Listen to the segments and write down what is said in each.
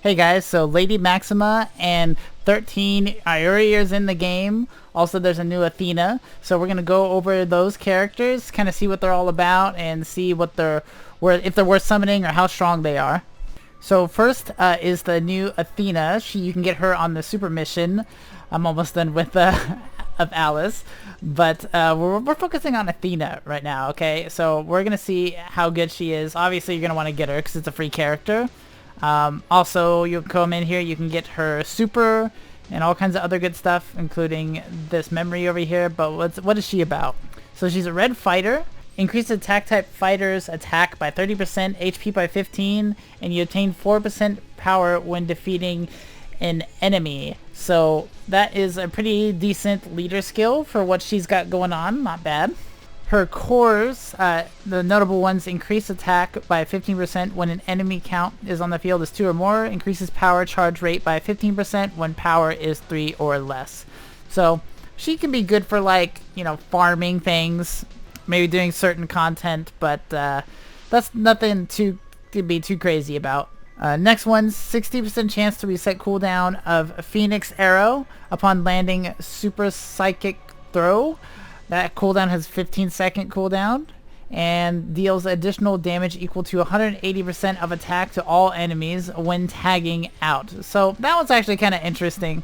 Hey guys, so Lady Maxima and 13 Iori is in the game. Also, there's a new Athena. So we're gonna go over those characters, kind of see what they're all about, and see what if they're worth summoning or how strong they are. So first is the new Athena. You can get her on the super mission. I'm almost done with of Alice, but we're focusing on Athena right now. Okay, so we're gonna see how good she is. Obviously, you're gonna want to get her because it's a free character. Also, you can come in here, you can get her super and all kinds of other good stuff, including this memory over here. But what is she about? So she's a red fighter. Increase attack type fighters attack by 30%, HP by 15, and you obtain 4% power when defeating an enemy. So that is a pretty decent leader skill for what she's got going on. Not bad. Her cores, the notable ones, increase attack by 15% when an enemy count is on the field is 2 or more, increases power charge rate by 15% when power is 3 or less. So she can be good for, like, you know, farming things, maybe doing certain content, but that's nothing to be too crazy about. Next one, 60% chance to reset cooldown of Phoenix Arrow upon landing super psychic throw. That cooldown has 15-second cooldown and deals additional damage equal to 180% of attack to all enemies when tagging out. So that one's actually kind of interesting.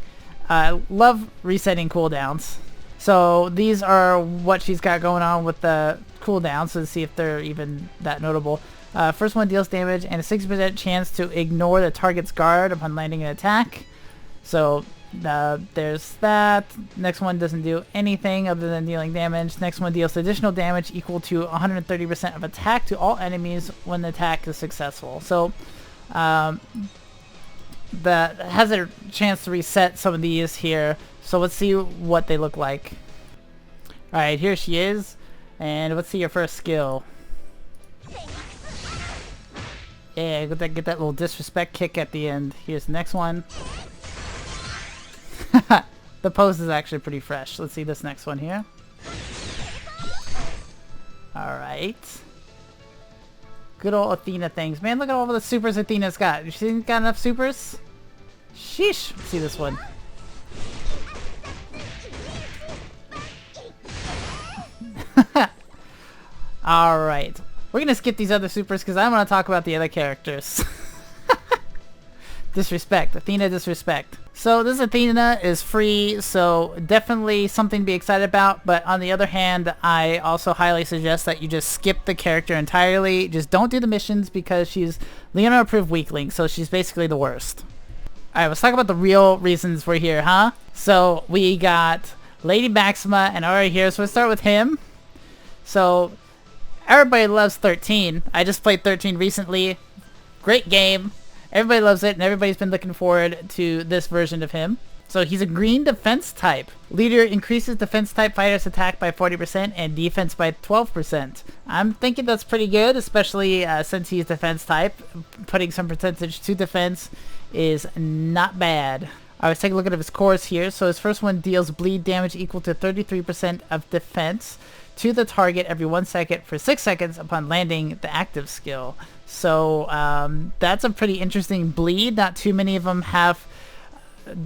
Love resetting cooldowns. So these are what she's got going on with the cooldowns, so let's see if they're even that notable. First one deals damage and a 60% chance to ignore the target's guard upon landing an attack. So there's that. Next one doesn't do anything other than dealing damage. Next one deals additional damage equal to 130% of attack to all enemies when the attack is successful. So that has a chance to reset some of these here. So let's see what they look like. Alright, here she is. And let's see your first skill. Yeah, get that little disrespect kick at the end. Here's the next one. The pose is actually pretty fresh. Let's see this next one here. Alright. Good old Athena things. Man, look at all the supers Athena's got. She's got enough supers? Sheesh. Let's see this one. Alright. We're gonna skip these other supers because I want to talk about the other characters. Disrespect. Athena disrespect. So this Athena is free, so definitely something to be excited about, but on the other hand, I also highly suggest that you just skip the character entirely. Just don't do the missions because she's Leonardo approved weakling, so she's basically the worst. Alright, let's talk about the real reasons we're here, huh? So we got Lady Maxima and Iori here, so let's start with him. So everybody loves 13. I just played 13 recently. Great game. Everybody loves it, and everybody's been looking forward to this version of him. So he's a green defense type. Leader increases defense type fighters attack by 40% and defense by 12%. I'm thinking that's pretty good, especially since he's defense type. Putting some percentage to defense is not bad. Let's take a look at his cores here. So his first one deals bleed damage equal to 33% of defense to the target every 1 second for 6 seconds upon landing the active skill. So that's a pretty interesting bleed. Not too many of them have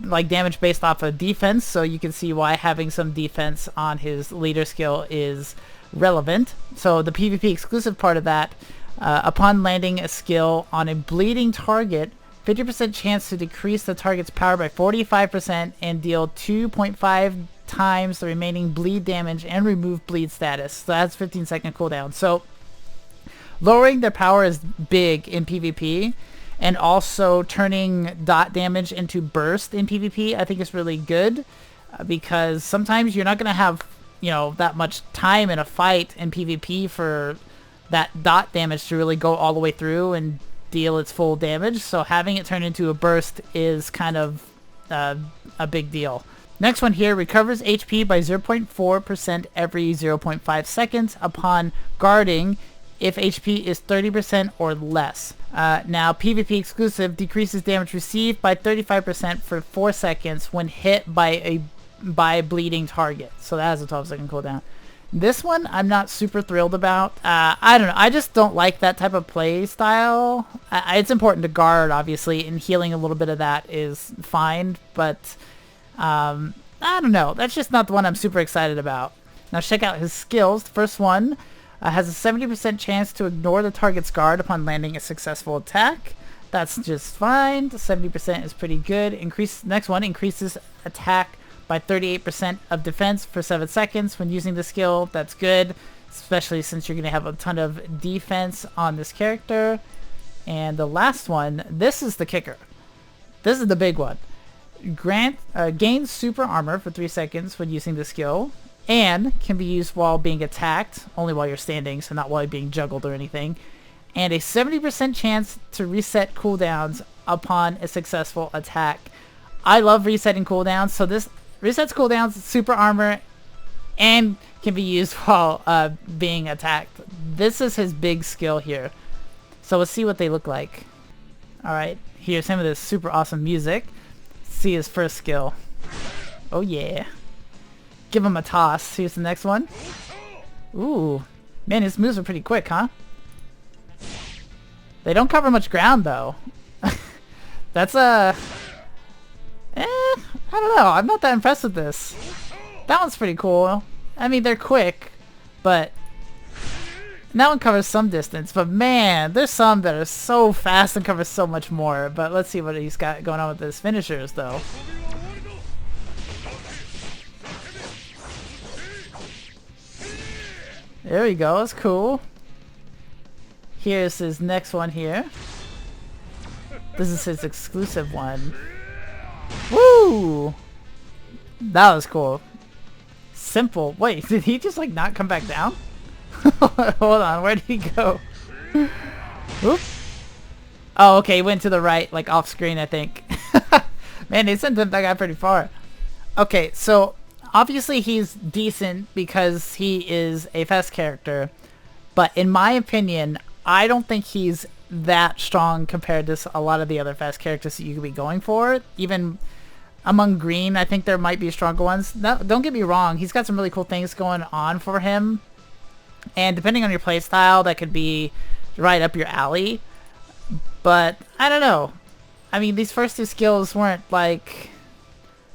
like damage based off of defense, so you can see why having some defense on his leader skill is relevant. So the PvP exclusive part of that, upon landing a skill on a bleeding target, 50% chance to decrease the target's power by 45% and deal 2.5 times the remaining bleed damage and remove bleed status. So that's 15-second cooldown. So lowering their power is big in PvP, and also turning dot damage into burst in PvP I think is really good, because sometimes you're not going to have, you know, that much time in a fight in PvP for that dot damage to really go all the way through and deal its full damage. So having it turn into a burst is kind of a big deal. Next one here, recovers HP by 0.4% every 0.5 seconds upon guarding if HP is 30% or less. Now, PvP exclusive, decreases damage received by 35% for 4 seconds when hit by a bleeding target. So that has a 12-second cooldown. This one I'm not super thrilled about. I don't know. I just don't like that type of play style. It's important to guard, obviously, and healing a little bit of that is fine. But I don't know. That's just not the one I'm super excited about. Now check out his skills. The first one has a 70% chance to ignore the target's guard upon landing a successful attack. That's just fine. 70% is pretty good. Next one increases attack by 38% of defense for 7 seconds when using the skill. That's good, especially since you're going to have a ton of defense on this character. And the last one, this is the kicker. This is the big one. Gains super armor for 3 seconds when using the skill, and can be used while being attacked, only while you're standing, so not while you're being juggled or anything. And a 70% chance to reset cooldowns upon a successful attack. I love resetting cooldowns, so this resets cooldowns, super armor, and can be used while being attacked. This is his big skill here. So let's see what they look like. Alright, here's him with this super awesome music. Let's see his first skill. Oh yeah. Give him a toss. Here's the next one. Ooh. Man, his moves are pretty quick, huh? They don't cover much ground, though. That's I don't know. I'm not that impressed with this. That one's pretty cool. I mean, they're quick, but that one covers some distance. But man, there's some that are so fast and cover so much more. But let's see what he's got going on with his finishers, though. There we go. That's cool. Here's his next one here. This is his exclusive one. Woo! That was cool. Simple. Wait, did he just like not come back down? Hold on, where did he go? Oop. Oh, okay, he went to the right, like off screen, I think. Man, they sent that guy pretty far. Okay, so obviously he's decent because he is a fast character, but in my opinion, I don't think he's that strong compared to a lot of the other fast characters that you could be going for. Even among green, I think there might be stronger ones. No, don't get me wrong, he's got some really cool things going on for him, and depending on your playstyle, that could be right up your alley. But I don't know. I mean, these first two skills weren't like,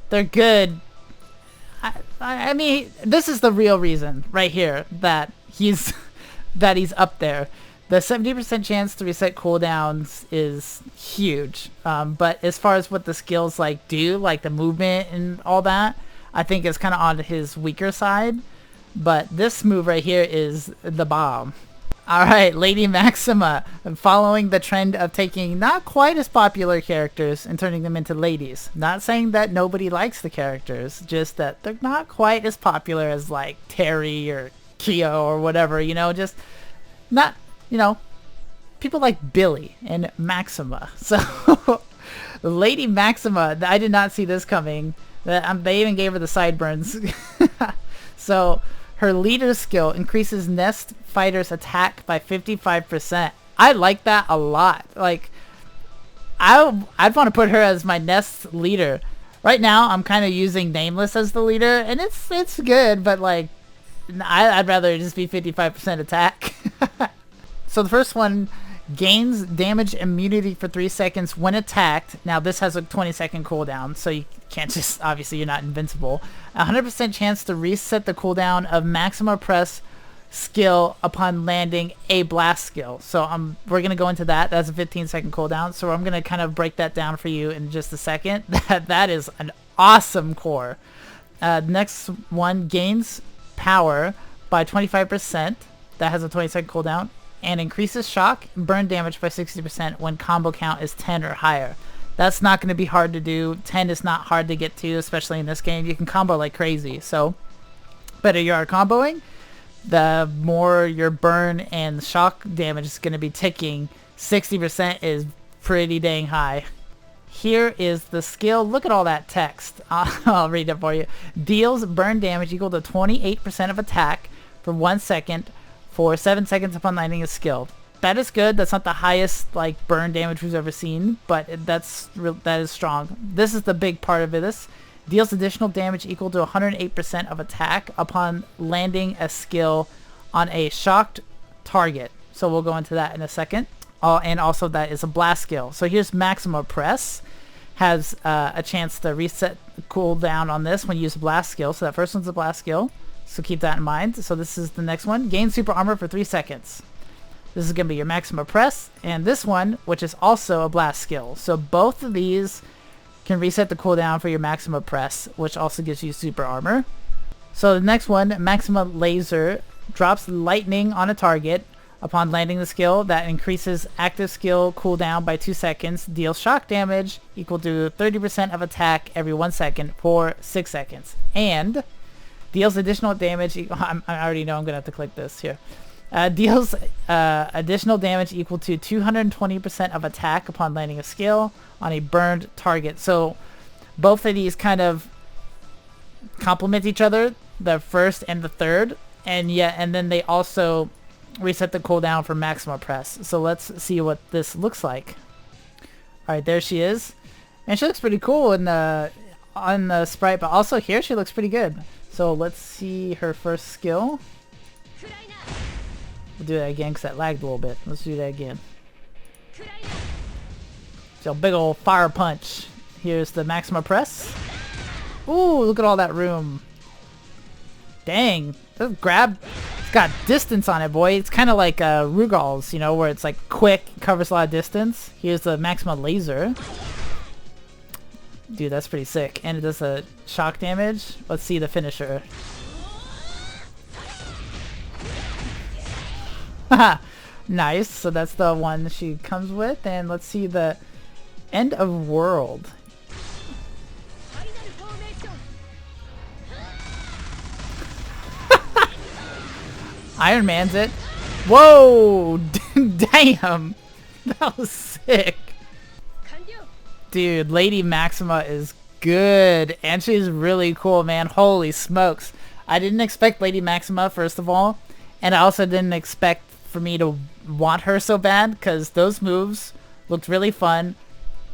they're good. I mean, this is the real reason right here that he's up there. The 70% chance to reset cooldowns is huge. But as far as what the skills like do, like the movement and all that, I think is kind of on his weaker side. But this move right here is the bomb. Alright, Lady Maxima, following the trend of taking not quite as popular characters and turning them into ladies. Not saying that nobody likes the characters, just that they're not quite as popular as like Terry or Kyo or whatever, you know, just not, you know, people like Billy and Maxima. So, Lady Maxima, I did not see this coming. They even gave her the sideburns. So, her leader skill increases Nest Fighter's attack by 55%. I like that a lot. Like, I'd want to put her as my Nest leader. Right now, I'm kind of using Nameless as the leader, and it's good, but like, I'd rather it just be 55% attack. So the first one gains damage immunity for 3 seconds when attacked. Now this has a 20-second cooldown, so you can't just, obviously you're not invincible. 100% chance to reset the cooldown of Maxima Press skill upon landing a blast skill. So we're going to go into that. That's a 15-second cooldown. So I'm going to kind of break that down for you in just a second. That is an awesome core. Next one gains power by 25%. That has a 20-second cooldown. And increases shock and burn damage by 60% when combo count is 10 or higher. That's not going to be hard to do. 10 is not hard to get to, especially in this game. You can combo like crazy. So, better you are comboing, the more your burn and shock damage is going to be ticking. 60% is pretty dang high. Here is the skill. Look at all that text. I'll read it for you. Deals burn damage equal to 28% of attack for 1 second for 7 seconds upon landing a skill. That is good. That's not the highest like burn damage we've ever seen, but that is strong. This is the big part of this. Deals additional damage equal to 108% of attack upon landing a skill on a shocked target. So we'll go into that in a second. And also that is a blast skill. So here's Maxima Press. Has a chance to reset the cooldown on this when you use a blast skill. So that first one's a blast skill. So keep that in mind. So this is the next one. Gain super armor for 3 seconds. This is going to be your Maxima Press. And this one, which is also a blast skill. So both of these can reset the cooldown for your Maxima Press, which also gives you super armor. So the next one, Maxima Laser, drops lightning on a target upon landing the skill. That increases active skill cooldown by 2 seconds, deals shock damage equal to 30% of attack every 1 second for 6 seconds, and deals additional damage. I already know I'm gonna have to click this here. Deals additional damage equal to 220% of attack upon landing a skill on a burned target. So both of these kind of complement each other, the first and the third, and then they also reset the cooldown for Maxima Press. So let's see what this looks like. Alright, there she is. And she looks pretty cool in the on the sprite, but also here she looks pretty good. So let's see her first skill. We'll do that again because that lagged a little bit. Let's do that again. So big old fire punch. Here's the Maxima Press. Ooh, look at all that room. Dang. This grab, it's got distance on it, boy. It's kind of like Rugal's, you know, where it's like quick, covers a lot of distance. Here's the Maxima Laser. Dude, that's pretty sick. And it does a shock damage. Let's see the finisher. Haha. Nice. So that's the one she comes with. And let's see the End of World. Iron Man's it. Whoa! Damn! That was sick. Dude, Lady Maxima is good. And she's really cool, man. Holy smokes. I didn't expect Lady Maxima, first of all. And I also didn't expect for me to want her so bad, because those moves looked really fun.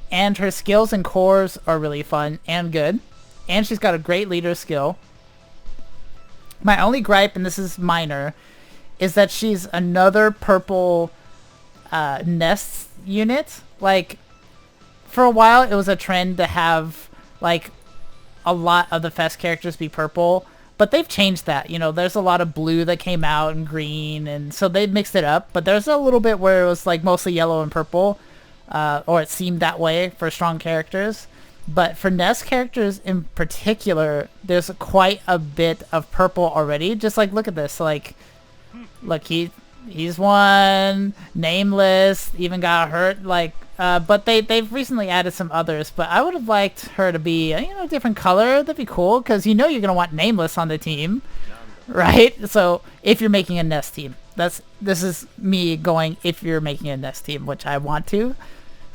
And her skills and cores are really fun and good. And she's got a great leader skill. My only gripe, and this is minor, is that she's another purple nest unit. Like, for a while it was a trend to have like a lot of the Fest characters be purple, but they've changed that. You know, there's a lot of blue that came out and green, and so they mixed it up, but there's a little bit where it was like mostly yellow and purple, or it seemed that way for strong characters. But for Nest characters in particular, there's quite a bit of purple already. Just like, look at this. Like, look, he's one. Nameless even got hurt. Like, but they've recently added some others. But I would have liked her to be, you know, a different color. That'd be cool, because you know you're gonna want Nameless on the team, right? So if you're making a Nest team, this is me going, if you're making a Nest team, which I want to.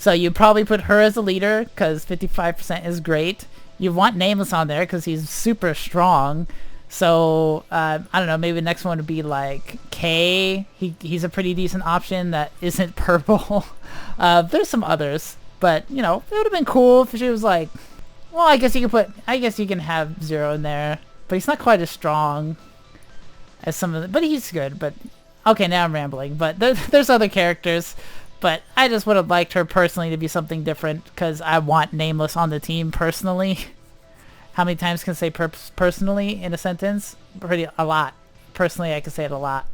So you probably put her as a leader, because 55% is great. You want Nameless on there because he's super strong. So I don't know, maybe the next one would be like K. He's a pretty decent option that isn't purple. There's some others, but you know, it would have been cool if she was like, well, I guess you can have Zero in there, but he's not quite as strong as some of the, but he's good. But okay, now I'm rambling. But there's other characters. But I just would have liked her personally to be something different, because I want Nameless on the team personally. How many times can I say personally in a sentence? A lot. Personally, I can say it a lot.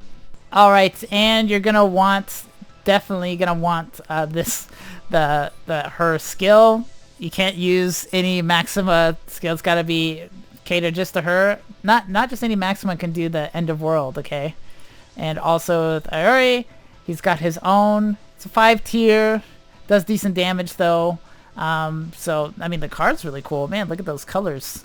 Alright, and you're gonna want, definitely gonna want her skill. You can't use any Maxima skill. It's gotta be catered just to her. Not just any Maxima can do the End of World, okay? And also with Iori, he's got his own. It's a 5 tier, does decent damage though. So I mean, the card's really cool, man. Look at those colors,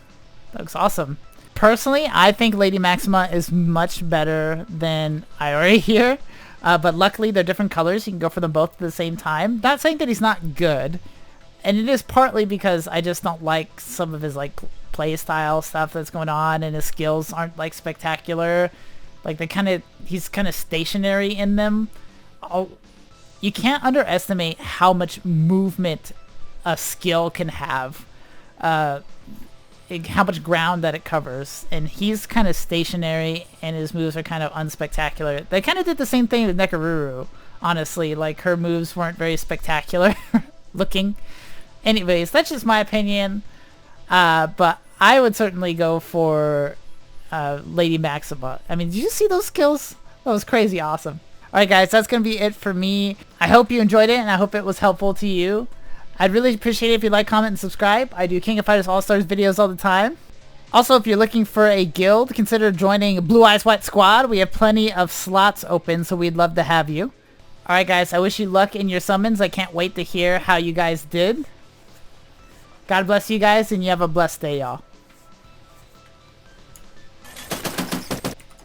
that looks awesome. Personally, I think Lady Maxima is much better than Iori here, but luckily they're different colors. You can go for them both at the same time. Not saying that he's not good, and it is partly because I just don't like some of his like play style stuff that's going on, and his skills aren't like spectacular. Like he's kind of stationary in them. You can't underestimate how much movement a skill can have. how much ground that it covers. And he's kind of stationary, and his moves are kind of unspectacular. They kind of did the same thing with Nekaruru, honestly. Like, her moves weren't very spectacular looking. Anyways, that's just my opinion. But I would certainly go for Lady Maxima. I mean, did you see those skills? That was crazy awesome. Alright guys, that's going to be it for me. I hope you enjoyed it, and I hope it was helpful to you. I'd really appreciate it if you like, comment, and subscribe. I do King of Fighters All-Stars videos all the time. Also, if you're looking for a guild, consider joining Blue Eyes White Squad. We have plenty of slots open, so we'd love to have you. Alright guys, I wish you luck in your summons. I can't wait to hear how you guys did. God bless you guys, and you have a blessed day, y'all.